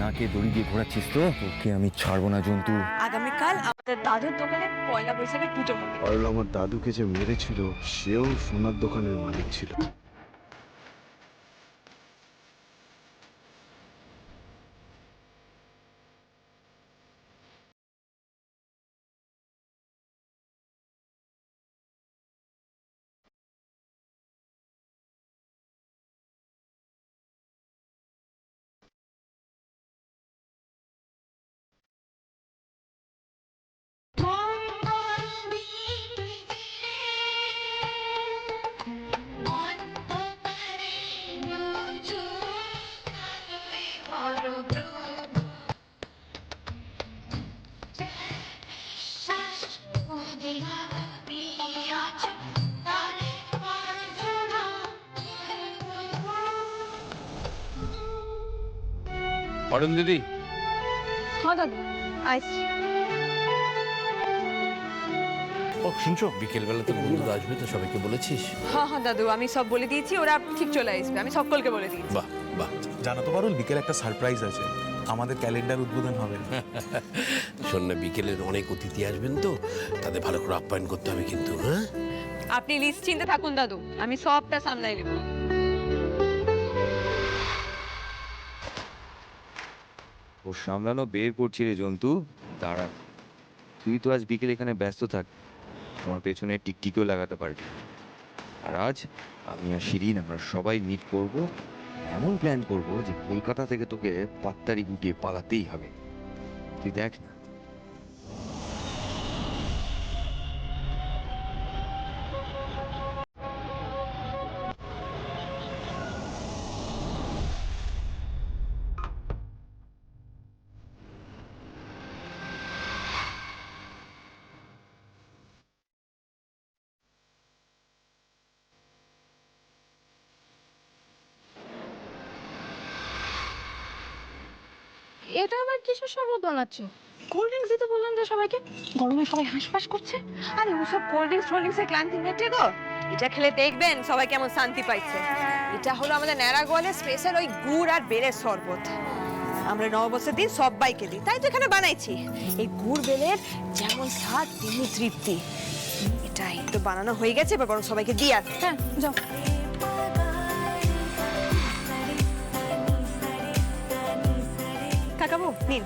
নাকে দড়ি দিয়ে ঘোরাচ্ছিস তো? তোকে আমি ছাড়বো না জন্তু। আগামীকাল আমাদের দাদুর দোকানে পয়লা বৈশাখের পুজো হবে। আর আমার দাদুকে যে মেরেছিল সেও সোনার দোকানের মালিক ছিল। অরুণ দিদি, হ্যাঁ দাদু আইসি। ও শুনছো বিকেলবেলা তো বন্ধুরা আসবে, তো সবাইকে বলেছিস? হ্যাঁ হ্যাঁ দাদু, আমি সব বলে দিয়েছি, ওরা ঠিক চলে আসবে, আমি সকলকে বলে দিয়েছি। বাহ বাহ, জানো তো পারুল, বিকেলে একটা সারপ্রাইজ আছে, আমাদের ক্যালেন্ডার উদ্বোধন হবে। শোন না, বিকেলের অনেক অতিথি আসবেন তো, তাদের ভালো করে আপ্যায়ন করতে হবে কিন্তু। হ্যাঁ, আপনি নিশ্চিন্তে থাকুন দাদু, আমি সবটা সামলাই নেব। ও সামলানো বের করছি রে জন্তু, দাঁড়া। তুই তো আজ বিকেল এখানে ব্যস্ত থাক, তোমার পেছনে টিকটিকিও লাগাতে পারবি। আর আজ আমি আর শিরিন আমরা সবাই মিট করব, এমন প্ল্যান করব যে কলকাতা থেকে তোকে পাত্তারি গুটিয়ে পালাতেই হবে। তুই দেখ না। এটা আবার কিসের শরবত বানাচ্ছো? কোল্ড ড্রিঙ্কস দিতে বললাম যে সবাইকে, গরমে সবাই হাঁসফাঁস করছে। আরে ওসব কোল্ড ড্রিঙ্কসের ক্লান্তি মেটে গো, এটা খেলে দেখবেন সবাই কেমন শান্তি পাইছে। এটা হলো আমাদের ন্যাড়া গোয়ালের স্পেশাল ওই গুড় আর বেলের শরবত। আমরা নববর্ষের দিন সবাইকে দিই, তাই তো এখানে বানাইছি। এই গুড় বেলের যেমন স্বাদ তেমনি তৃপ্তি। এটাই তো বানানো হয়ে গেছে, এবার বরং সবাইকে দিয়ে আর। হ্যাঁ যাও। কাকাবু নিন।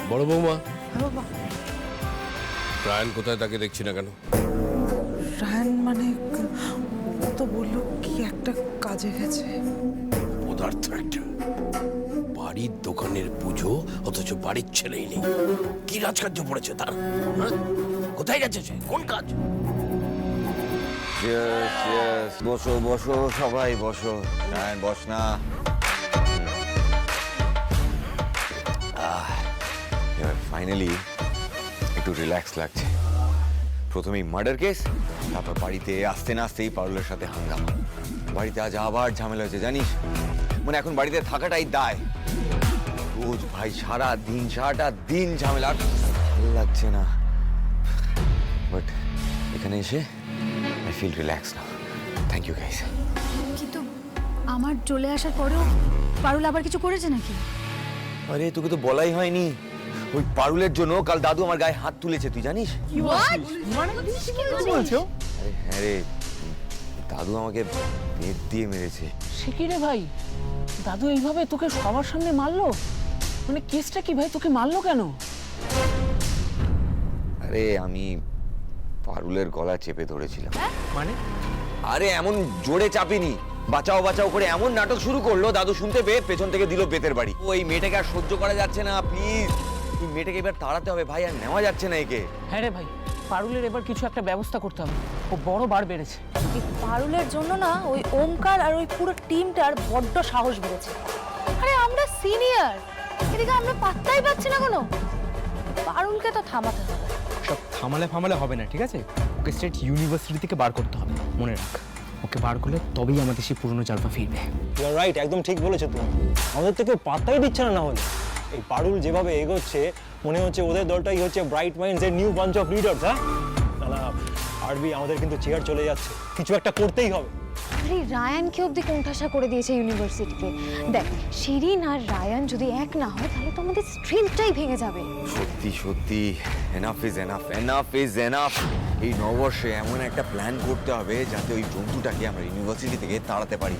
বড় বৌমা, রায়ন কোথায়, তাকে দেখছি না কেন? রায়ন মানে ও তো বললো কি একটা কাজে গেছে। পদার্থ একটা, বাড়ির দোকানের পুজো অথচ বাড়ির ছেলেই নেই। কি রাজকার্য পড়েছে তার? হ্যাঁ? কোথায় গেছে সে, কোন কাজ? বসো বসো সবাই বসো। রায়ন বস না। এবার ফাইনালি একটু রিল্যাক্স লাগছে। প্রথমেই মার্ডার কেস, তারপর বাড়িতে আসতে না আসতেই পারুলের সাথে হাঙ্গামা। বাড়িতে আজ আবার ঝামেলা হয়েছে জানিস, মানে এখন বাড়িতে থাকাটাই দায়। রোজ ভাই সারাটা দিন ঝামেলা, আর ভালো লাগছে না। বাট এখানে এসে I feel relax now. Thank you guys. কিন্তু আমার চলে আসার পরেও পারুল আবার কিছু করেছে নাকি? আরে তোকে তো বলাই হয়নি, ওই পারুলের জন্য কাল দাদু আমার গায়ে হাত তুলেছে, তুই জানিস? বলছো? আরে হ্যাঁ রে, দাদু আমাকে বেত দিয়ে মেরেছে। সে কি রে ভাই, দাদু এইভাবে তোকে সবার সামনে মারলো? মানে কেসটা কি ভাই, তোকে মারলো কেন? আরে আমি পারুলের গলা চেপে ধরেছিলাম। মানে আরে এমন জোরে চাপিনি, বাঁচাও বাঁচাও করে এমন নাটক শুরু করলো, দাদু শুনতে পেয়ে পেছন থেকে দিল বেতের বাড়ি। ওই মেয়েটাকে আর সহ্য করা যাচ্ছে না, প্লিজ এই মেয়েটাকে এবার তাড়াতে হবে ভাই, আর নেওয়া যাচ্ছে না একে। হ্যাঁ রে ভাই, পারুলের এবার কিছু একটা ব্যবস্থা করতে হবে, ও বড় বার বেড়েছে। এই পারুলের জন্য না ওই ওমকার আর ওই পুরো টিমটার বড্ড সাহস বেড়েছে। আরে আমরা সিনিয়র, এদিকে আমরা পাত্তাই পাচ্ছি না কোনো। পারুলকে তো থামাতে হবে। সব থামালে হবে না, ঠিক আছে? ওকে স্টেট ইউনিভার্সিটি থেকে বার করতে হবে, মনে রাখ। ওকে বার করলে তবেই আমাদের সেই পুরনো চালপা ফিরবে। রাইট, একদম ঠিক বলেছো তুমি। আমাদের থেকে পাত্তাই দিচ্ছে না। হলে এই পারুল যেভাবে এগোচ্ছে, মনে হচ্ছে ওদের দলটাই হচ্ছে ব্রাইট মাইন্ডস এর নিউ বাঞ্চ অফ লিডার্স। হ্যাঁ না না, আরবি আমাদের কিন্তু চেয়ার চলে যাচ্ছে, কিছু একটা করতেই হবে। আরে রায়ানকে অব্দি কোণঠাসা করে দিয়েছে ইউনিভার্সিটিতে। দেখ, শিরিন আর রায়ান যদি এক না হয় তাহলে তো আমাদের স্ট্রেংথটাই ভেঙে যাবে। সত্যি সত্যি enough is enough, enough is enough. এই নববর্ষে এমন একটা প্ল্যান করতে হবে যাতে ওই জন্তুটাকে আমরা ইউনিভার্সিটি থেকে তাড়াতে পারি।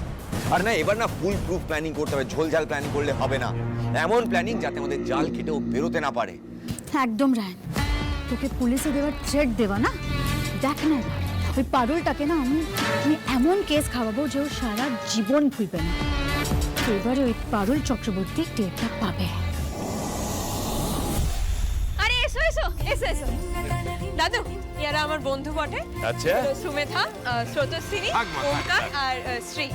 আর না, এবার না ফুল প্রুফ প্ল্যানিং করতে হবে, ঝোলঝাল প্ল্যানিং করলে হবে না। এমন প্ল্যানিং যাতে আমাদের জাল কেটেও বেরোতে না পারে। একদম রায়ান, তোকে পুলিশে দেওয়ার থ্রেট দেওয়া না, দেখ না এবার ওই পারুলটাকে না আমি এমন কেস খাওয়াবো যে ও সারা জীবন ভুলবে না। এবারে ওই পারুল চক্রবর্তী টেরটা পাবে। আরে এসো এসো এসো এসো দাদু, এরা আমার বন্ধু বটে। আচ্ছা। সুমেধা, স্রোতস্বিনী, ওমকার আর শ্রী।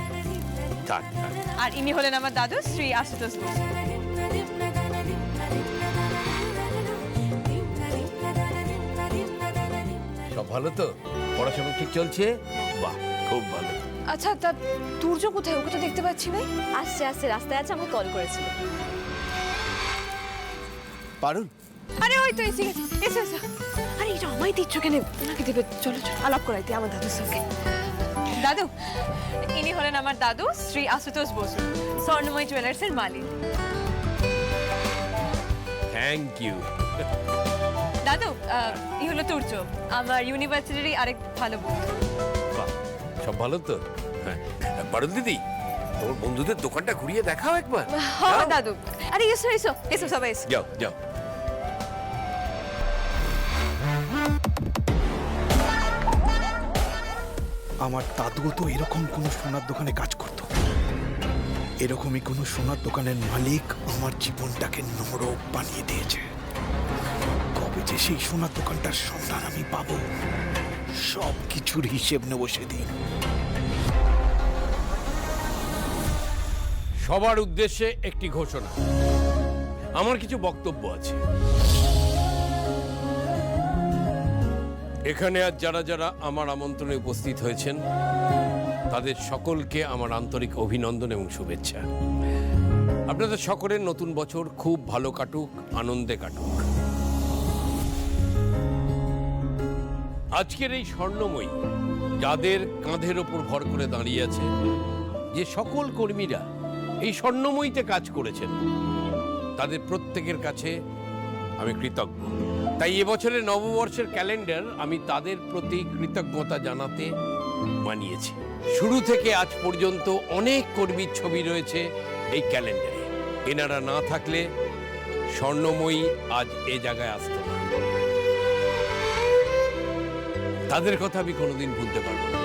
থাক থাক। আর ইনি হলেন আমার দাদু শ্রী আশুতোষ বসু। সব ভালো তো? পড়াশোনা ঠিক চলছে? বাহ, খুব ভালো। আচ্ছা, তা তুর্য কোথায়? ওকে তো দেখতে পাচ্ছি না। আসছে আসছে, রাস্তায় আছে, আমাকে কল করেছিল। পারুল, আরে ওই তো এসে গেছে, এসো এসো। আরে এটা আমায় দিচ্ছ কেন? ওনাকে দেবে, চলো চলো আলাপ করাইতে আমার দাদুর সঙ্গে। দাদু, ইনি হলেন আমার দাদু শ্রী আশুতোষ বসু, স্বর্ণময় জুয়েলার্সের মালিক। Thank you. দাদু, ই হলো তুর্য, আমার ইউনিভার্সিটির আরেক ভালো বন্ধু। বাহ, সব ভালো তো? হ্যাঁ, পারুল দিদি, তোর বন্ধুদের দোকানটা ঘুরিয়ে দেখাও একবার। হ্যাঁ দাদু, আরে এসো এসো এসো, সবাই এসো। যাও যাও। আমার দাদুও তো এরকম কোনো সোনার দোকানে কাজ করতো। এরকমই কোনো সোনার দোকানের মালিক আমার জীবনটাকে নরক বানিয়ে দিয়েছে। কবে যে সেই সোনার দোকানটার সন্ধান আমি পাবো, সব কিছুর হিসেব নেবো সেদিন। সবার উদ্দেশ্যে একটি ঘোষণা। আমার কিছু বক্তব্য আছে। এখানে আজ যারা যারা আমার আমন্ত্রণে উপস্থিত হয়েছেন তাদের সকলকে আমার আন্তরিক অভিনন্দন এবং শুভেচ্ছা। আপনাদের সকলের নতুন বছর খুব ভালো কাটুক, আনন্দে কাটুক। আজকের এই স্বর্ণময়ী যাদের কাঁধের ওপর ভর করে দাঁড়িয়ে আছে, যে সকল কর্মীরা এই স্বর্ণময়ীতে কাজ করেছেন, তাদের প্রত্যেকের কাছে আমি কৃতজ্ঞ। তাই এবছরের নববর্ষের ক্যালেন্ডার আমি তাদের প্রতি কৃতজ্ঞতা জানাতে বানিয়েছি। শুরু থেকে আজ পর্যন্ত অনেক কর্মীর ছবি রয়েছে এই ক্যালেন্ডারে। এনারা না থাকলে স্বর্ণময়ী আজ এ জায়গায় আসত না। তাদের কথা আমি কোনোদিন ভুলতে পারবো না।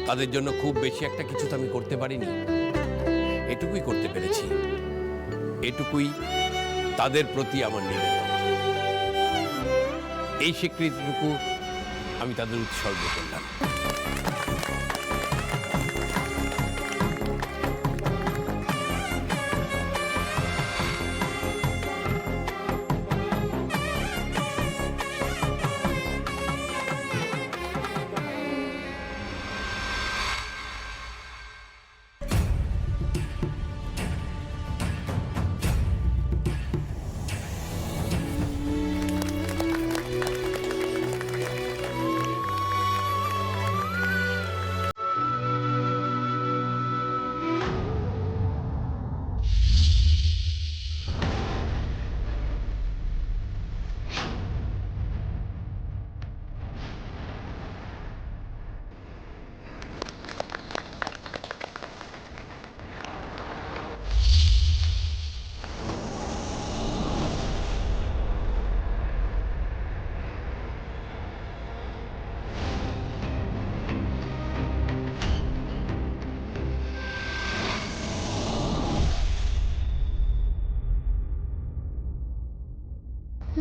তাদের জন্য খুব বেশি একটা কিছু তো আমি করতে পারিনি, এটুকুই করতে পেরেছি। এটুকুই তাদের প্রতি আমার নিবেদন। এই স্বীকৃতিটুকু আমি তাদের উৎসর্গ করলাম।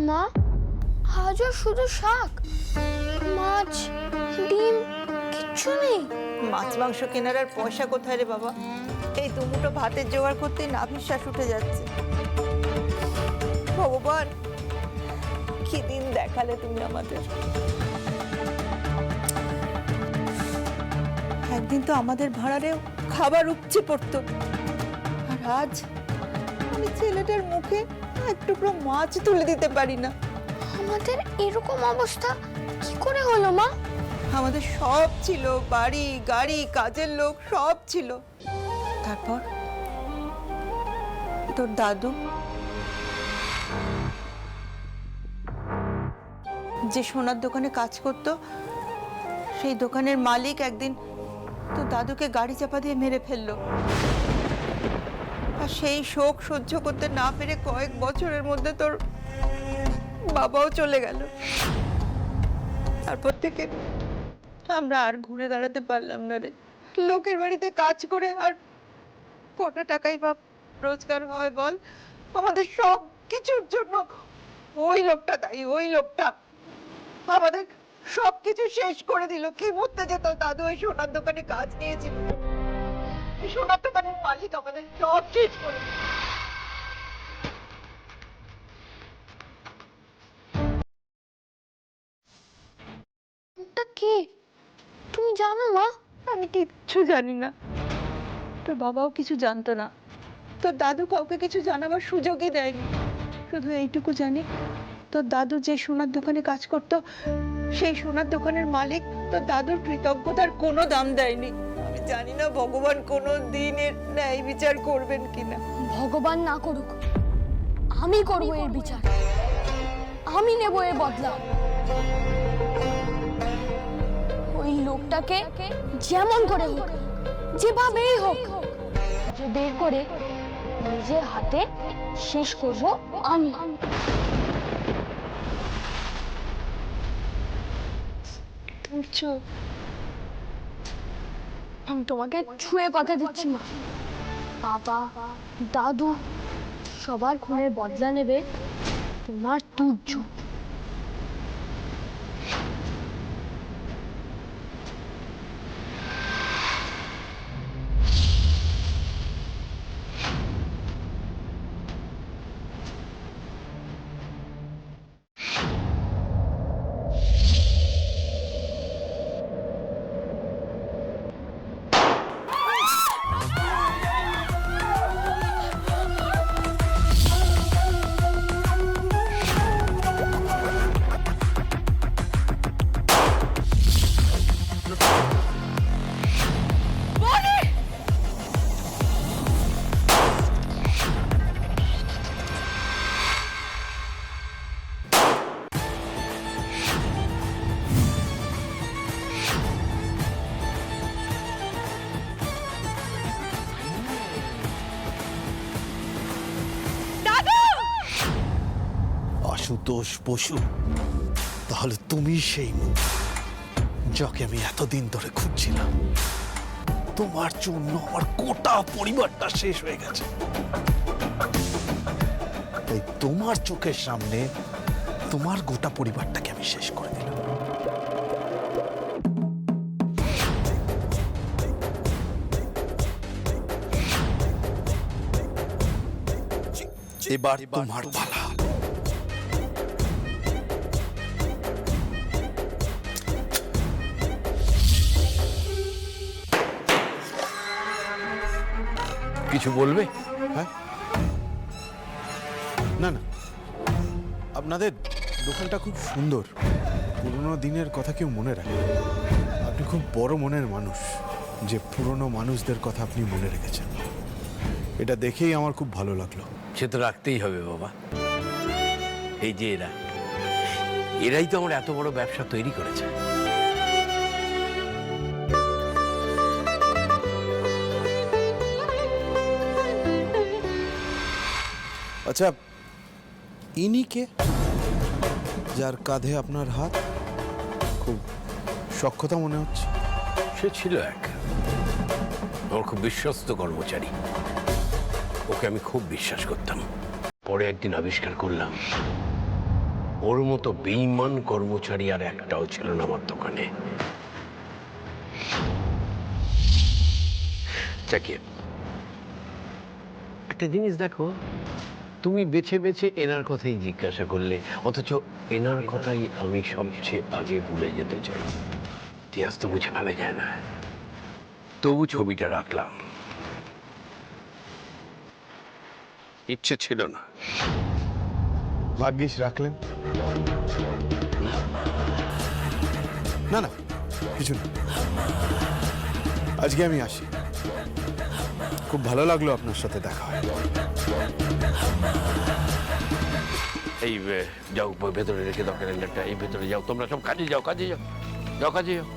মা, আজও শুধু শাক, মাছ, ডিম কিচ্ছু নেই। মাছ মাংস কেনার আর পয়সা কোথায় রে বাবা? এই দুমুটো ভাতের জোগাড় করতেই নাভিশ্বাস উঠে যাচ্ছে। ভগবান, কি দিন দেখালে তুমি আমাদের। একদিন তো আমাদের ভাড়ারেও খাবার উপচে পড়তো, আর আজ আমি ছেলেটার মুখে এক টুকরো মাছ তুলে দিতে পারি না। আমাদের এরকম অবস্থা কি করে হলো মা? আমাদের সব ছিল, বাড়ি গাড়ি কাজের লোক সব ছিল। তারপর তোর দাদু যে সোনার দোকানে কাজ করত, সেই দোকানের মালিক একদিন তোর দাদুকে গাড়ি চাপা দিয়ে মেরে ফেললো। আর সেই শোক সহ্য করতে না পেরে কয়েক বছরের মধ্যে তোর বাবাও চলে গেল। তারপর থেকে আমরা আর ঘুরে দাঁড়াতে পারলাম না রে। লোকের বাড়িতে কাজ করে আর কটা টাকাই বা রোজগার হয় বল? আমাদের সব কিছুর জন্য ওই লোকটা দায়ী, ওই লোকটা আমাদের সবকিছু শেষ করে দিল। কি মরতে যেত দাদু ওই সোনার দোকানে কাজ নিয়েছিল, সোনার দোকানের মালিক আমাদের সব শেষ করে দিল। কে তুমি জানো মা? আমি কিচ্ছু জানি না, তোর বাবাও কিছু জানতো না, তোর দাদু কাউকে কিছু জানাবার সুযোগই দেয়নি। শুধু এইটুকু জানি, তোর দাদু যে সোনার দোকানে কাজ করতো, সেই সোনার দোকানের মালিক তোর দাদুর কৃতজ্ঞতার কোনো দাম দেয়নি। আমি জানি না ভগবান কোনো দিন এর ন্যায় বিচার করবেন কিনা। ভগবান না করুক, আমি করবো এর বিচার, আমি নেব এর বদলা। ওই লোকটাকে যেমন করে হোক, যেভাবেই হোক, যে বের করে নিজের হাতে শেষ করব আমি। তুমি চুপ। আমি তোমাকে ছুঁয়ে কথা দিচ্ছি মা, বাবা দাদু সবার খুনের বদলা নেবে তোমার তুর্য। আশুতোষ বসু, তাহলে তুমি সেই মুখ যাকে আমি এতদিন ধরে খুঁজছিলাম। তোমার জন্য আমার গোটা পরিবারটা শেষ হয়ে গেছে, তাই তোমার চোখের সামনে তোমার গোটা পরিবারটাকে আমি শেষ করে দিলাম। এবার তোমার পালা। কিছু বলবে? হ্যাঁ, না না, আপনাদের দোকানটা খুব সুন্দর, পুরনো দিনের কথা কেউ মনে রাখে। আপনি খুব বড় মনের মানুষ, যে পুরনো মানুষদের কথা আপনি মনে রেখেছেন। এটা দেখেই আমার খুব ভালো লাগলো। সে তো রাখতেই হবে বাবা। এই যে এরাই তো আমার এত বড় ব্যবসা তৈরি করেছে। আচ্ছা, ইনি কে, যার কাঁধে আপনার হাত? খুব সক্ষতা মনে হচ্ছে। সে ছিল আমার খুব বিশ্বস্ত কর্মচারী, ওকে আমি খুব বিশ্বাস করতাম। পরে একদিন আবিষ্কার করলাম ওর মতো বেঈমান কর্মচারী আর একটাও ছিল না আমার দোকানে। চাকিয়ে একটা জিনিস দেখো, তুমি বেছে বেছে এনার কথাই জিজ্ঞাসা করলে, অথচ এনার কথাই আমি সবচেয়ে আগে ভুলে যেতে চাই। ইতিহাস তো মুছে ফেলা যায় না, তবু ছবিটা রাখলাম। ইচ্ছে ছিল না। ভাগ্যিস রাখলেন। না না, কিছু না, আজকে আমি আসি। খুব ভালো লাগলো আপনার সাথে দেখা হয়। এই যাও, ভেতরে রেখে দাও ক্যালেন্ডারটা, এই ভেতরে যাও, তোমরা সব কাজে যাও, কাজে যাও, যাও কাজে যাও।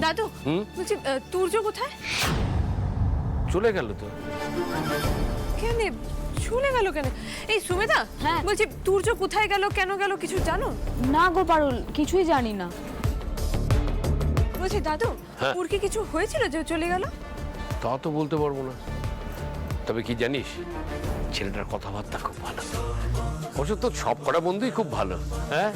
দাদু বলছি তুর্য কোথায়? চলে গেল তো। কেন চলে গেল কেন? এই সুমেধা, হ্যাঁ। বলছি তুর্য কোথায় গেল, কেন গেল, কিছু জানো? না গো পারুল, কিছুই জানি না। বলছি দাদু, হ্যাঁ। ওর কি কিছু হয়েছিল যে ও চলে গেল? তা তো বলতে পারবো না, তবে কি জানিস, ছেলেটার কথাবার্তা খুব ভালো। অবশ্য তো সব কটা বন্ধুই খুব ভালো। হ্যাঁ,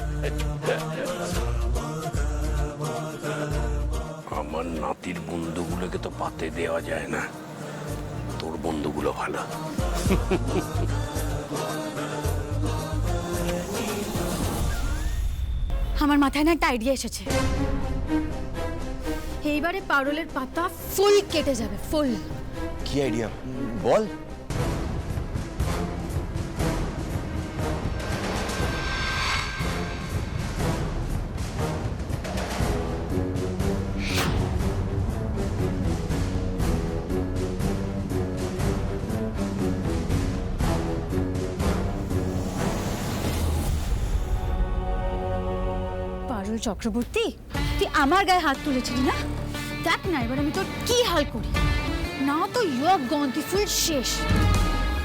আমার নাতির বন্ধুগুলোকে তো পাতে দেওয়া যায় না, তোর বন্ধুগুলো ভালো। আমার মাথায় না একটা আইডিয়া এসেছে। এইবারে পারুলের পাতা ফুল কেটে যাবে, ফুল। কি আইডিয়া বল। পারুল চক্রবর্তী, তুই আমার গায়ে হাত তুলেছিলি না? দেখ না এবার আমি তোর কি হাল করি। না তো ইয়ক গন্তি ফুল শেষ,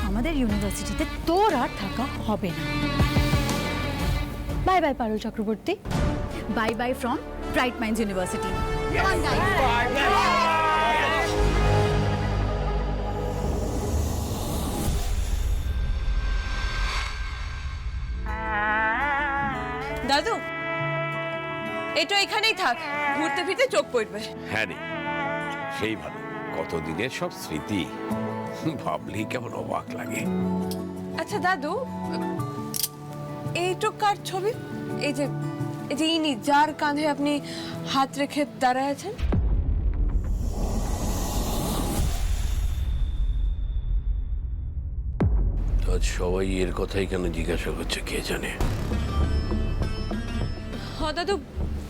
আমাদের ইউনিভার্সিটিতে তোর আর থাকা হবে না। Bye bye Parul Chakraborty, bye buy from bright minds university. দাদু এটা এখানেই থাক, ঘুরতে ফিরতে চোখ পড়বে। হ্যাঁ রে, সেই ভালো, কতদিনের সব স্মৃতি ভাবলেই কেমন অবাক লাগে। আচ্ছা দাদু, এইটো কার ছবি? এই যে ইনি যার কাঁধে আপনি হাত রেখে দাঁড়ায় আছেন। আজ সবাই এর কথাই কেন জিজ্ঞাসা করছে কে জানে। হ্যাঁ দাদু,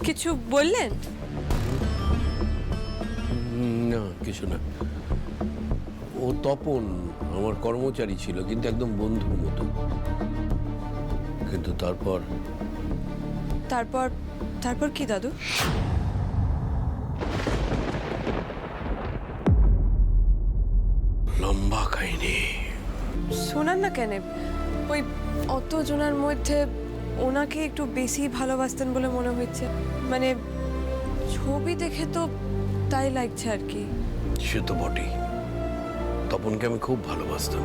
কিছু বললেন? না কিছু না, ও তপন আমার কর্মচারী ছিল, কিন্তু একদম বন্ধুর মতো। কিন্তু তারপর তারপর তারপর কি দাদু? লম্বা কাহিনী। শোনান না কেন, ওই অত জনের মধ্যে ওনাকে একটু বেশি ভালোবাসতেন বলে মনে হচ্ছে। মানে ছবি দেখে তো তাই লাগছে আর কি। সে তো বটেই, তপনকে আমি খুব ভালোবাসতাম,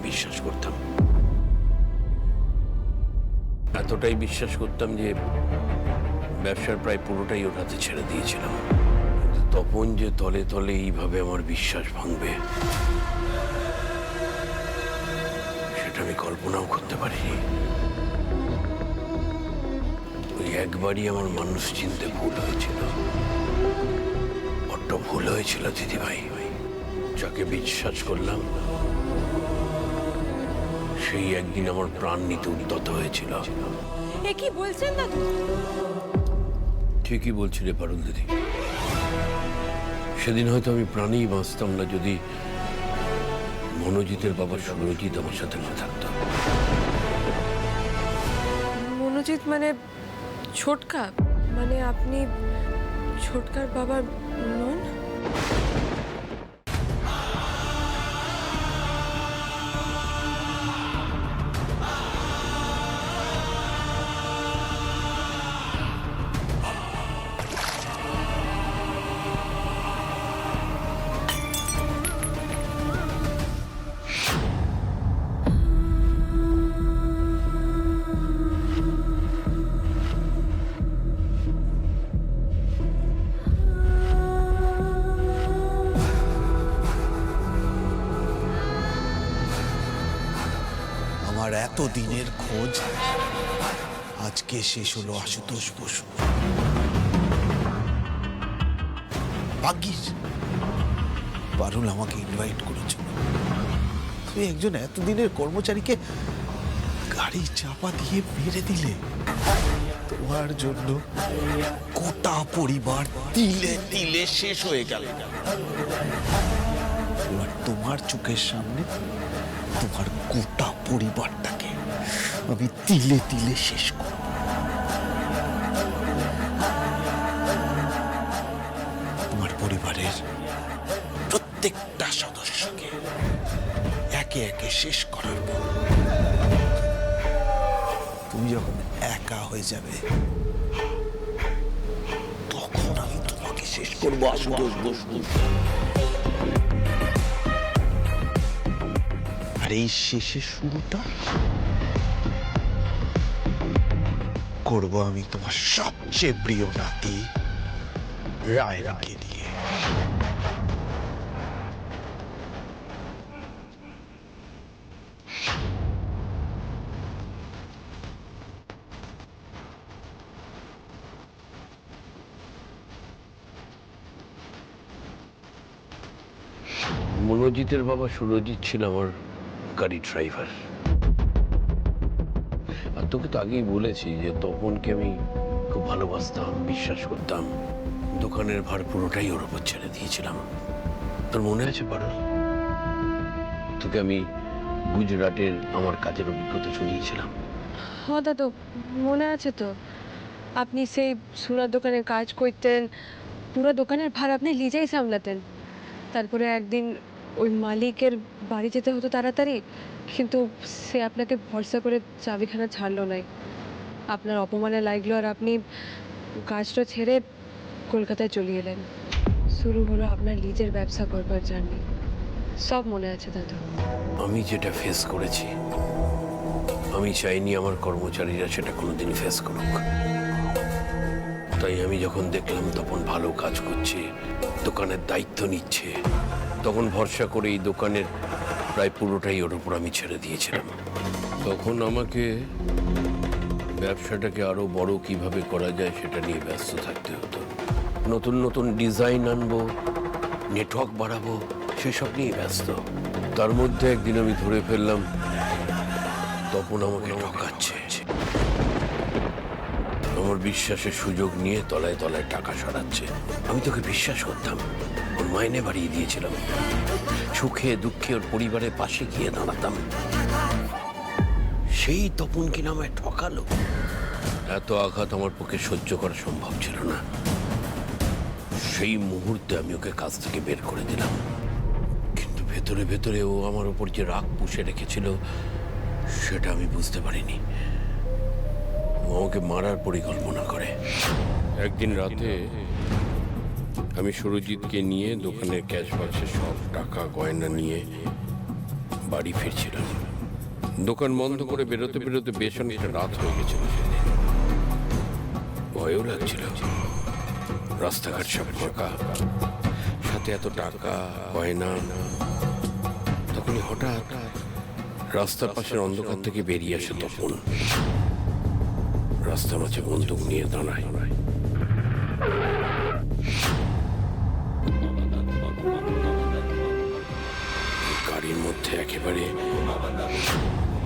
বিশ্বাস করতাম। এতটাই বিশ্বাস করতাম যে ব্যবসার প্রায় পুরোটাই ওর হাতে ছেড়ে দিয়েছিলাম। কিন্তু তপন যে তলে তলে এইভাবে আমার বিশ্বাস ভাঙবে সেটা আমি কল্পনাও করতে পারিনি। ওই একবারই আমার মানুষ চিনতে ভুল হয়েছিল, বড্ড ভুল হয়েছিল দিদিভাই। যাকে বিশ্বাস করলাম সেই একদিন আমার প্রাণ নিতে উদ্যত হয়েছিল। এ কি বলছেন দাদু? ঠিকই বলছি রে পারুল দিদি, সেদিন হয়তো আমি প্রাণেই বাঁচতাম না যদি মনোজিতের বাবা সুরজিৎ আমার সাথে না থাকতো। মনোজিৎ মানে ছোটকা? মানে আপনি ছোটকার বাবার নন? আমার এত দিনের খোঁজ আজকে শেষ হলো আশুতোষ বসু। ভাগ্যিস পারুল আমাকে ইনভাইট করেছিল। তুই একজন এতদিনের কর্মচারীকে গাড়ি চাপা দিয়ে মেরে দিলে। তোমার জন্য গোটা পরিবার তিলে তিলে শেষ হয়ে গেল। এবার তোমার চোখের সামনে তোমার গোটা পরিবারটাকে আমি তিলে তিলে শেষ করব। তোমার পরিবারের প্রত্যেকটা সদস্যকে একে একে শেষ করার পর তুমি যখন একা হয়ে যাবে তখন আমি তোমাকে শেষ করবো আশুতোষ বসু। আর এই শেষের শুরুটা করব আমি তোমার সবচেয়ে প্রিয় নাতি রায়কে দিয়ে। মনোজিতের বাবা সুরজিৎ ছিল আমার গাড়ি ড্রাইভার। আর তোকে তো আগেই বলেছি যে তপনকে আমি খুব ভালোবাসতাম, বিশ্বাস করতাম। দোকানের ভার পুরোটাই ওর উপর ছেড়ে দিয়েছিলাম। তোর মনে আছে পারো, তোকে আমি গুজরাটের আমার কাজের অভিজ্ঞতা শুনিয়েছিলাম। হ্যাঁ দাদু, মনে আছে তো। আপনি সেই সোনার দোকানে কাজ করতেন, পুরো দোকানের ভার আপনি নিজেই সামলাতেন। তারপরে একদিন ওই মালিকের বাড়ি যেতে হতো তাড়াতাড়ি, কিন্তু সে আপনাকে ভরসা করে চাবিখানা ছাড়লো নাই। আপনার অপমানে লাগলো আর আপনি কাজটা ছেড়ে কলকাতায় চলে এলেন। শুরু হলো আপনার নিজের ব্যবসা করবার জার্নি। সব মনে আছে দাদু। আমি যেটা ফেস করেছি, আমি চাইনি আমার কর্মচারীরা সেটা কোনোদিন ফেস করুক। তাই আমি যখন দেখলাম তখন ভালো কাজ করছে, দোকানের দায়িত্ব নিচ্ছে, তখন ভরসা করে এই দোকানের প্রায় পুরোটাই ওর উপর আমি ছেড়ে দিয়েছিলাম। তখন আমাকে ব্যবসাটাকে আরো বড় কিভাবে করা যায় সেটা নিয়ে ব্যস্ত থাকতে হতো। নতুন নতুন ডিজাইন আনবো, নেটওয়ার্ক বাড়াবো, সেসব নিয়ে ব্যস্ত। তার মধ্যে একদিন আমি ধরে ফেললাম তপন আমাকে ঠকাচ্ছে। আমার বিশ্বাসের সুযোগ নিয়ে তলায় তলায় টাকা সরাচ্ছে। আমি তোকে বিশ্বাস করতাম, ওর মাইনে বাড়িয়ে দিয়েছিলাম, সুখে দুঃখে ওর পরিবারের পাশে গিয়ে দাঁড়াতাম। সেই তপন কিনা আমায় ঠকালো। এত আঘাত আমার পক্ষে সহ্য করা সম্ভব ছিল না। সেই মুহূর্তে আমি ওকে কাজ থেকে বের করে দিলাম। কিন্তু ভেতরে ভেতরে ও আমার উপর যে রাগ পুষে রেখেছিল সেটা আমি বুঝতে পারিনি। ও আমাকে মারার পরিকল্পনা করে। একদিন রাতে আমি সুরজিৎকে নিয়ে দোকানের ক্যাশ বাক্সে সব টাকা গয়না নিয়ে বাড়ি ফিরছিলাম। দোকান বন্ধ করে বেরোতে বেরোতে বেশ অনেকটা রাত হয়ে গেছিল। ভয়ও লাগছিল, রাস্তাঘাট সব ফাঁকা, সাথে এত টাকা গয়না। তখনই হঠাৎ রাস্তার পাশের অন্ধকার থেকে বেরিয়ে আসে তপন। রাস্তার মাঝে বন্দুক নিয়ে দাঁড়ায়। গাড়ির মধ্যে একেবারে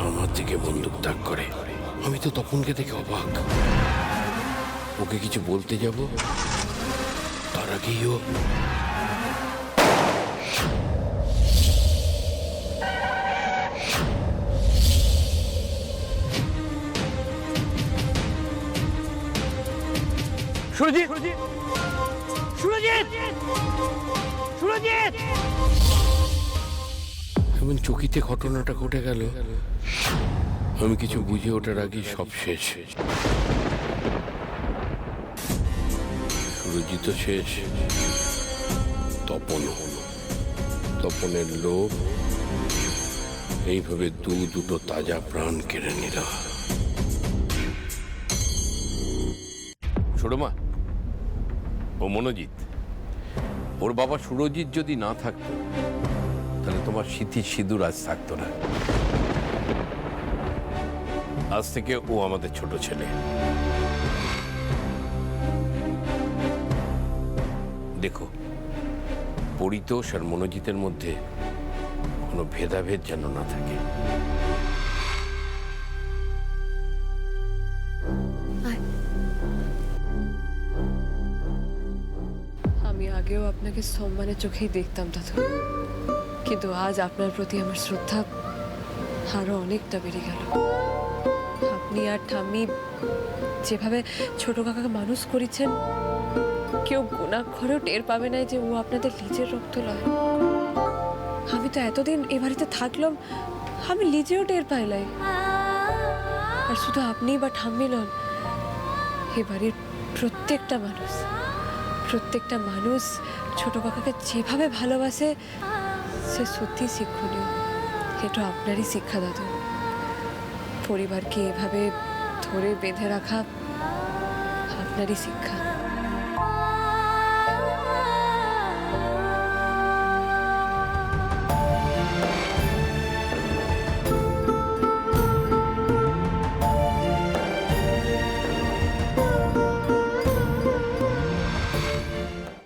আমার দিকে বন্দুক তাক করে। আমি তো তপনকে দেখে অবাক। ওকে কিছু বলতে যাব, তার আগেই ও সুরজিৎ, সুরজিৎ, সুরজিৎ! এমন চকিতে ঘটনাটা ঘটে গেল, আমি কিছু বুঝে ওঠার আগেই সব শেষ। সুরজিৎ শেষ, তপনের লোভ এইভাবে দুটো তাজা প্রাণ কেড়ে নিল। ছোট মা, ও মনোজিৎ, ওর বাবা সুরজিৎ যদি না থাকতো তাহলে তোমার স্মৃতির সিঁদুর আজ থাকতো না। আজ থেকে ও আমাদের ছোট ছেলে। দেখো, পরিতোষ আর মনোজিতের মধ্যে কোনো ভেদাভেদ যেন না থাকে। আমি আগেও আপনাকে সম্মানের চোখেই দেখতাম দাদু, কিন্তু আজ আপনার প্রতি আমার শ্রদ্ধা আরো অনেকটা বেড়ে গেল। আপনি আর ঠাম্মি যেভাবে ছোট কাকাকে মানুষ করেছেন, কেউ গোনাক্ষরেও টের পাবে না যে ও আপনাদের নিজের রক্ত লয়। আমি তো এতদিন এ বাড়িতে থাকলাম, আমি নিজেও টের পাইলাই। আর শুধু আপনি বা ঠাম্মি নন, এ বাড়ির প্রত্যেকটা মানুষ ছোট কাকাকে যেভাবে ভালোবাসে, সে সত্যি শিক্ষণীয়। এটা আপনারই শিক্ষা দাদু। পরিবারকে এভাবে ধরে বেঁধে রাখা আপনারই শিক্ষা।